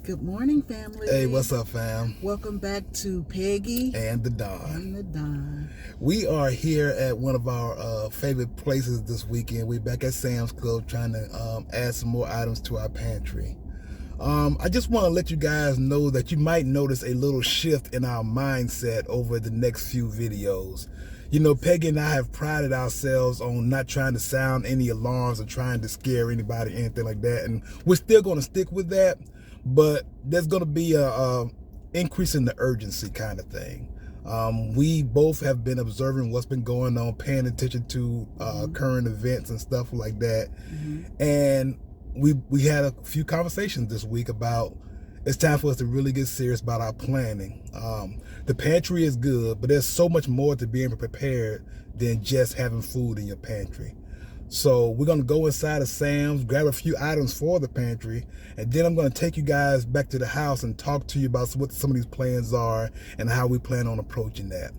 Good morning, family. Hey, what's up, fam? Welcome back to Peggy And the Don. and the Don. We are here at one of our favorite places this weekend. We're back at Sam's Club trying to add some more items to our pantry. I just want to let you guys know that you might notice a little shift in our mindset over the next few videos. You know, Peggy and I have prided ourselves on not trying to sound any alarms or trying to scare anybody or anything like that. And we're still going to stick with that. But there's going to be a increase in the urgency kind of thing. We both have been observing what's been going on, paying attention to current events and stuff like that. And we had a few conversations this week about it's time for us to really get serious about our planning. The pantry is good, but there's so much more to being prepared than just having food in your pantry. So we're going to go inside of Sam's, grab a few items for the pantry, and then I'm going to take you guys back to the house and talk to you about what some of these plans are and how we plan on approaching that.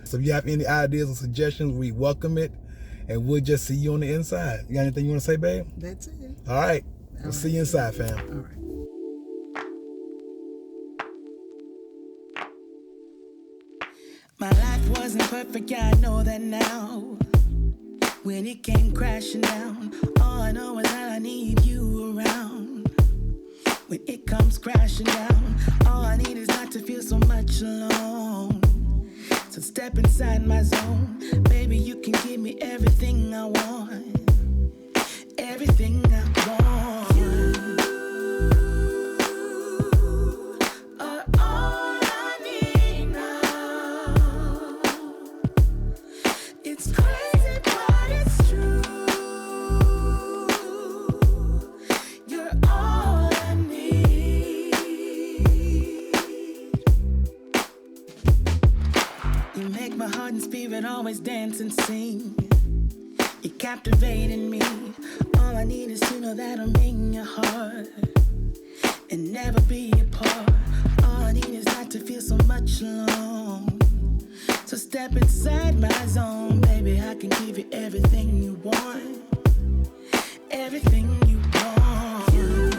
So if you have any ideas or suggestions, we welcome it, and we'll just see you on the inside. You got anything you want to say, babe? That's it. All right. We'll see you inside, fam. All right. My life wasn't perfect, yeah, I know that now. When it came crashing down, all I know is that I need you around. When it comes crashing down, all I need is not to feel so much alone. So step inside my zone, baby, you can give me everything I want. Everything I want. You are all I need now. It's crazy, but it's true. You're all I need. You make my heart and spirit always dance and sing. You're captivating me. All I need is to know that I'm in your heart and never be apart. All I need is not to feel so much alone. So step inside my zone, baby. I can give you everything you want. Everything you want. You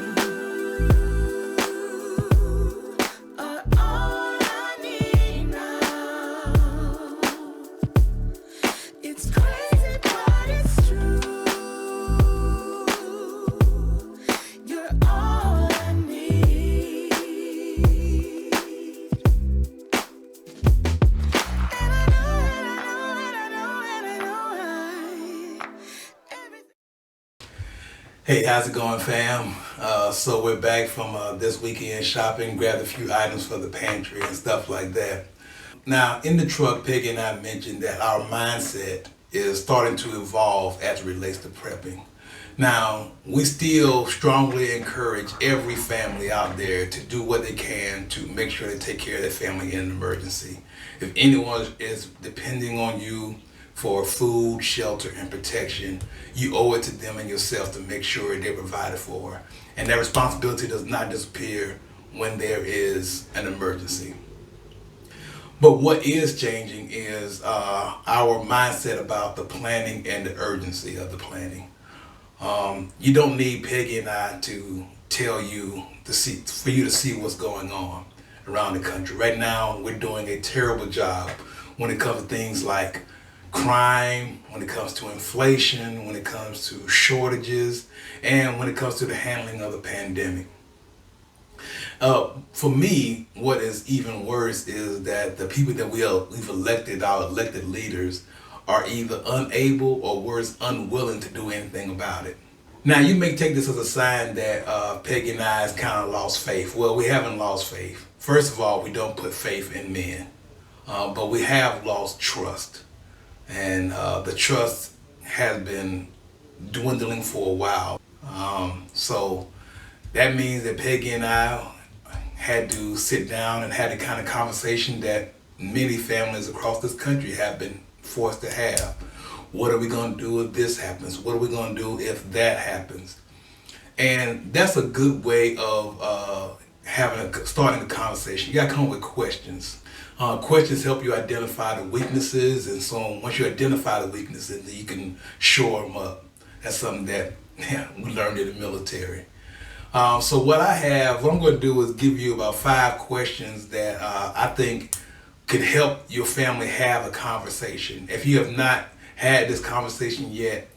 are all I need now. It's crazy, but it's true. You're all I need. And I know, everything. Hey, how's it going, fam? So we're back from this weekend shopping, grabbed a few items for the pantry and stuff like that. Now, in the truck, Peggy and I mentioned that our mindset is starting to evolve as it relates to prepping. Now, we still strongly encourage every family out there to do what they can to make sure they take care of their family in an emergency. If anyone is depending on you for food, shelter, and protection, you owe it to them and yourself to make sure they're provided for. And that responsibility does not disappear when there is an emergency. But what is changing is our mindset about the planning and the urgency of the planning. You don't need Peggy and I to tell you for you to see what's going on around the country. Right now, we're doing a terrible job when it comes to things like crime, when it comes to inflation, when it comes to shortages, and when it comes to the handling of the pandemic. For me, what is even worse is that the people that we've elected, our elected leaders, are either unable or worse, unwilling to do anything about it. Now, you may take this as a sign that Peggy and I has kind of lost faith. Well, we haven't lost faith. First of all, we don't put faith in men, but we have lost trust. And the trust has been dwindling for a while. So that means that Peggy and I had to sit down and had the kind of conversation that many families across this country have been forced to have. What are we going to do if this happens? What are we going to do if that happens? And that's a good way of starting a conversation. You got to come up with questions. Questions help you identify the weaknesses, and so on. Once you identify the weaknesses, then you can shore them up. That's something that we learned in the military. So what I'm going to do is give you about 5 questions that I think could help your family have a conversation. If you have not had this conversation yet,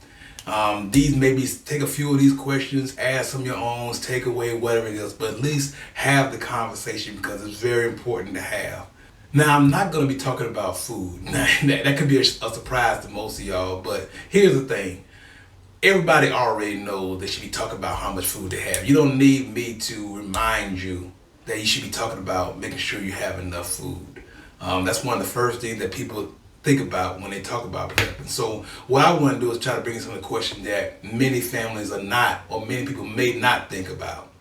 these maybe take a few of these questions, add some of your own, take away whatever it is, but at least have the conversation because it's very important to have. Now, I'm not going to be talking about food. That could be a surprise to most of y'all, but here's the thing. Everybody already knows they should be talking about how much food they have. You don't need me to remind you that you should be talking about making sure you have enough food. That's one of the first things that people think about when they talk about prepping. So what I want to do is try to bring some of the questions that many families are not, or many people may not think about.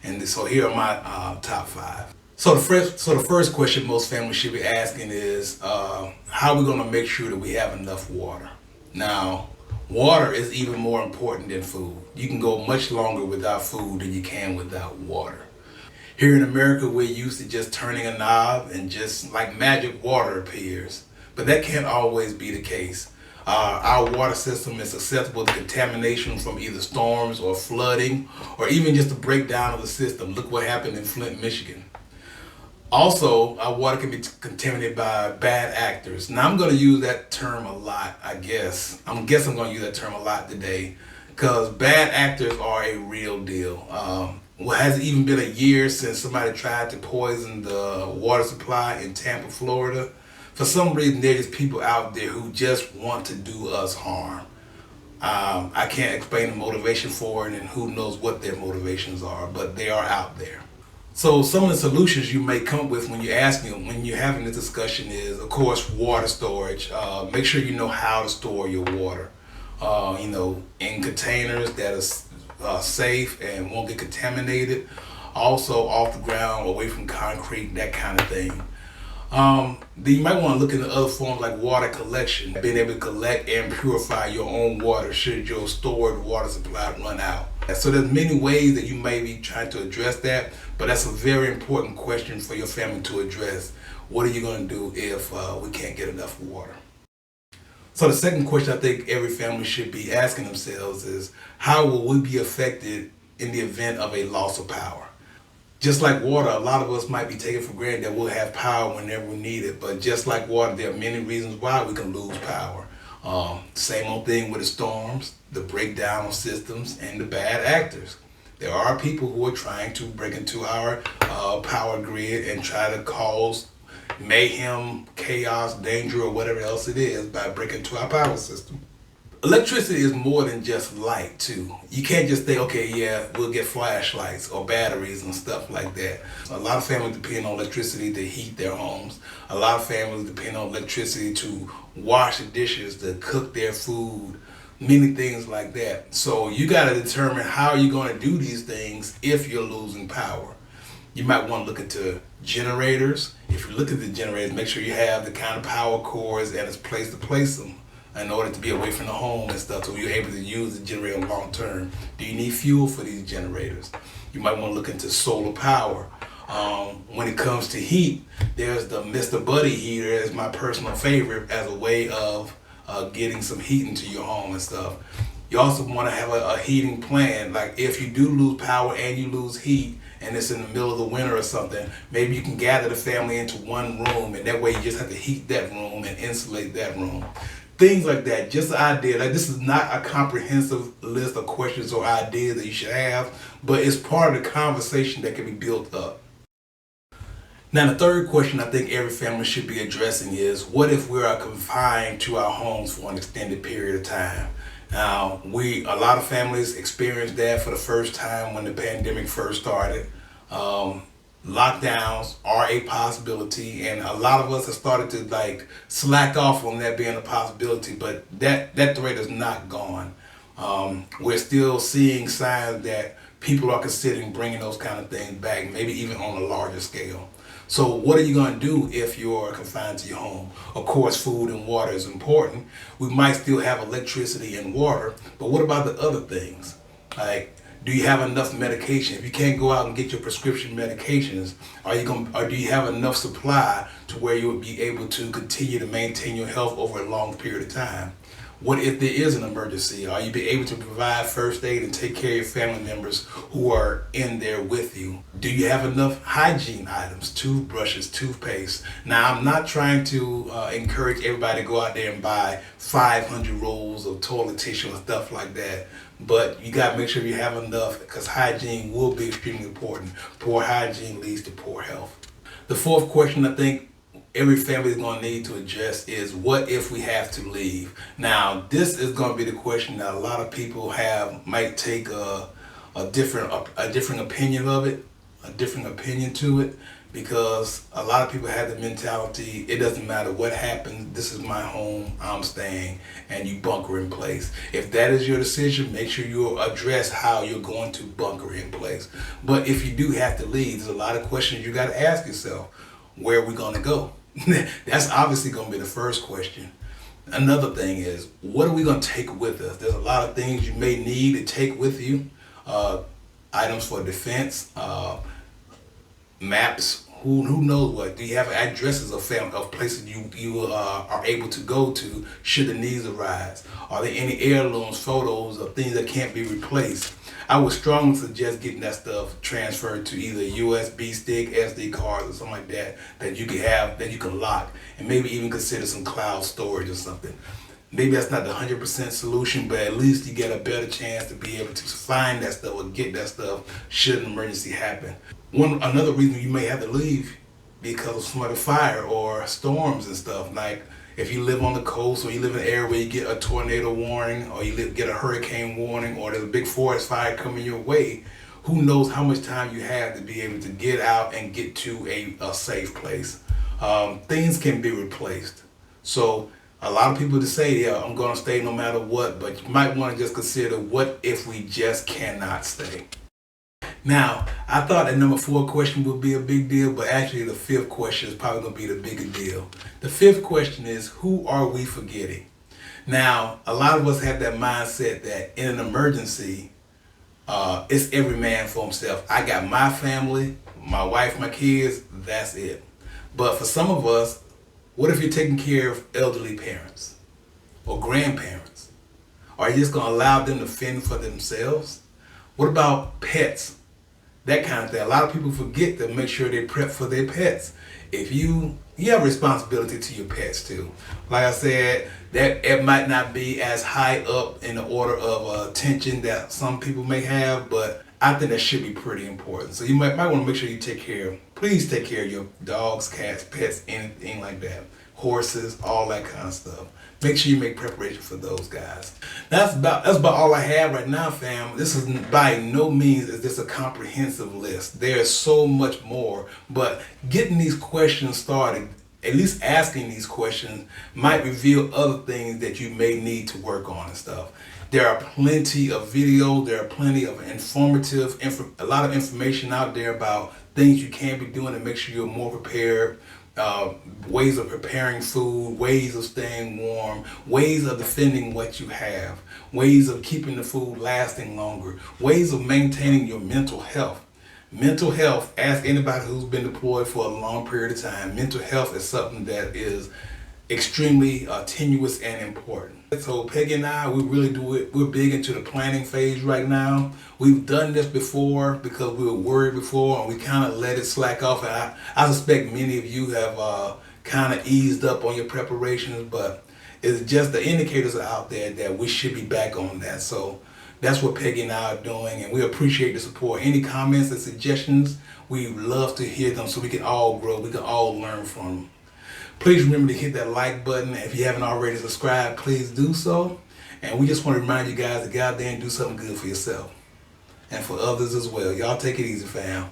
And so here are my top 5. So the first question most families should be asking is, how are we going to make sure that we have enough water? Now, water is even more important than food. You can go much longer without food than you can without water. Here in America, we're used to just turning a knob and just like magic, water appears. But that can't always be the case. Our water system is susceptible to contamination from either storms or flooding, or even just a breakdown of the system. Look what happened in Flint, Michigan. Also, our water can be contaminated by bad actors. Now, I'm going to use that term a lot, I guess. I'm going to use that term a lot today because bad actors are a real deal. Well, has it even been a year since somebody tried to poison the water supply in Tampa, Florida? For some reason, there's people out there who just want to do us harm. I can't explain the motivation for it, and who knows what their motivations are, but they are out there. So some of the solutions you may come up with when you're having this discussion is, of course, water storage. Make sure you know how to store your water. In containers that are safe and won't get contaminated. Also off the ground, away from concrete, that kind of thing. Then you might want to look into other forms like water collection, being able to collect and purify your own water should your stored water supply run out. So there's many ways that you may be trying to address that, but that's a very important question for your family to address. What are you going to do if we can't get enough water? So the second question I think every family should be asking themselves is, how will we be affected in the event of a loss of power? Just like water, a lot of us might be taking for granted that we'll have power whenever we need it, but just like water, there are many reasons why we can lose power. Same old thing with the storms, the breakdown of systems, and the bad actors. There are people who are trying to break into our power grid and try to cause mayhem, chaos, danger, or whatever else it is by breaking into our power system. Electricity is more than just light too. You can't just think, okay, yeah, we'll get flashlights or batteries and stuff like that. A lot of families depend on electricity to heat their homes. A lot of families depend on electricity to wash the dishes, to cook their food, many things like that. So you got to determine how you're going to do these things if you're losing power. You might want to look into generators. If you look at the generators, make sure you have the kind of power cords and it's place to place them in order to be away from the home and stuff, so you're able to use the generator long term. Do you need fuel for these generators? You might want to look into solar power. When it comes to heat, there's the Mr. Buddy heater is my personal favorite as a way of getting some heat into your home and stuff. You also want to have a heating plan. Like if you do lose power and you lose heat and it's in the middle of the winter or something, maybe you can gather the family into one room, and that way you just have to heat that room and insulate that room. Things like that, just an idea. Like this is not a comprehensive list of questions or ideas that you should have, but it's part of the conversation that can be built up. Now the third question I think every family should be addressing is, what if we are confined to our homes for an extended period of time? Now, a lot of families experienced that for the first time when the pandemic first started. Lockdowns are a possibility, and a lot of us have started to slack off on that being a possibility, but that threat is not gone. We're still seeing signs that people are considering bringing those kind of things back, maybe even on a larger scale. So what are you going to do if you're confined to your home? Of course, food and water is important. We might still have electricity and water, but what about the other things? Like, do you have enough medication? If you can't go out and get your prescription medications, or do you have enough supply to where you would be able to continue to maintain your health over a long period of time? What if there is an emergency? Are you be able to provide first aid and take care of your family members who are in there with you? Do you have enough hygiene items, toothbrushes, toothpaste? Now, I'm not trying to encourage everybody to go out there and buy 500 rolls of toilet tissue and stuff like that. But you got to make sure you have enough, because hygiene will be extremely important. Poor hygiene leads to poor health. The fourth question I think every family is going to need to address is, what if we have to leave? Now, this is going to be the question that a lot of people might take a different opinion of it, a different opinion to it, because a lot of people have the mentality, it doesn't matter what happens, this is my home, I'm staying, and you bunker in place. If that is your decision, make sure you address how you're going to bunker in place. But if you do have to leave, there's a lot of questions you got to ask yourself. Where are we going to go? That's obviously going to be the first question. Another thing is, what are we going to take with us? There's a lot of things you may need to take with you. Items for defense, maps, who knows what. Do you have addresses of places you are able to go to should the needs arise? Are there any heirlooms, photos of things that can't be replaced? I would strongly suggest getting that stuff transferred to either USB stick, SD cards, or something like that, that you can have, that you can lock, and maybe even consider some cloud storage or something. Maybe that's not the 100% solution, but at least you get a better chance to be able to find that stuff or get that stuff should an emergency happen. Another reason you may have to leave because of some other fire or storms and stuff. Like if you live on the coast, or you live in an area where you get a tornado warning, or you get a hurricane warning, or there's a big forest fire coming your way, who knows how much time you have to be able to get out and get to a safe place. Things can be replaced. So a lot of people just say, yeah, I'm going to stay no matter what, but you might want to just consider, what if we just cannot stay? Now, I thought that number 4 question would be a big deal, but actually the 5th question is probably going to be the bigger deal. The 5th question is, who are we forgetting? Now, a lot of us have that mindset that in an emergency, it's every man for himself. I got my family, my wife, my kids, that's it. But for some of us, what if you're taking care of elderly parents or grandparents? Are you just going to allow them to fend for themselves? What about pets? That kind of thing. A lot of people forget to make sure they prep for their pets. If you have a responsibility to your pets too. Like I said, that it might not be as high up in the order of attention that some people may have, but I think that should be pretty important. So you might want to make sure you please take care of your dogs, cats, pets, anything like that. Horses, all that kind of stuff. Make sure you make preparation for those guys. That's about all I have right now, fam. This is by no means is this a comprehensive list. There's so much more, but getting these questions started, at least asking these questions, might reveal other things that you may need to work on and stuff. There are plenty of videos, there are plenty of a lot of information out there about things you can be doing to make sure you're more prepared. Ways of preparing food, ways of staying warm, ways of defending what you have, ways of keeping the food lasting longer, ways of maintaining your mental health. Mental health, ask anybody who's been deployed for a long period of time, mental health is something that is extremely tenuous and important. So Peggy and I, we really do it. We're big into the planning phase right now. We've done this before because we were worried before, and we kind of let it slack off. And I suspect many of you have kind of eased up on your preparations, but it's just the indicators are out there that we should be back on that. So that's what Peggy and I are doing, and we appreciate the support. Any comments and suggestions, we love to hear them so we can all grow, we can all learn from them. Please remember to hit that like button. If you haven't already subscribed, please do so. And we just want to remind you guys to get out there and do something good for yourself and for others as well. Y'all take it easy, fam.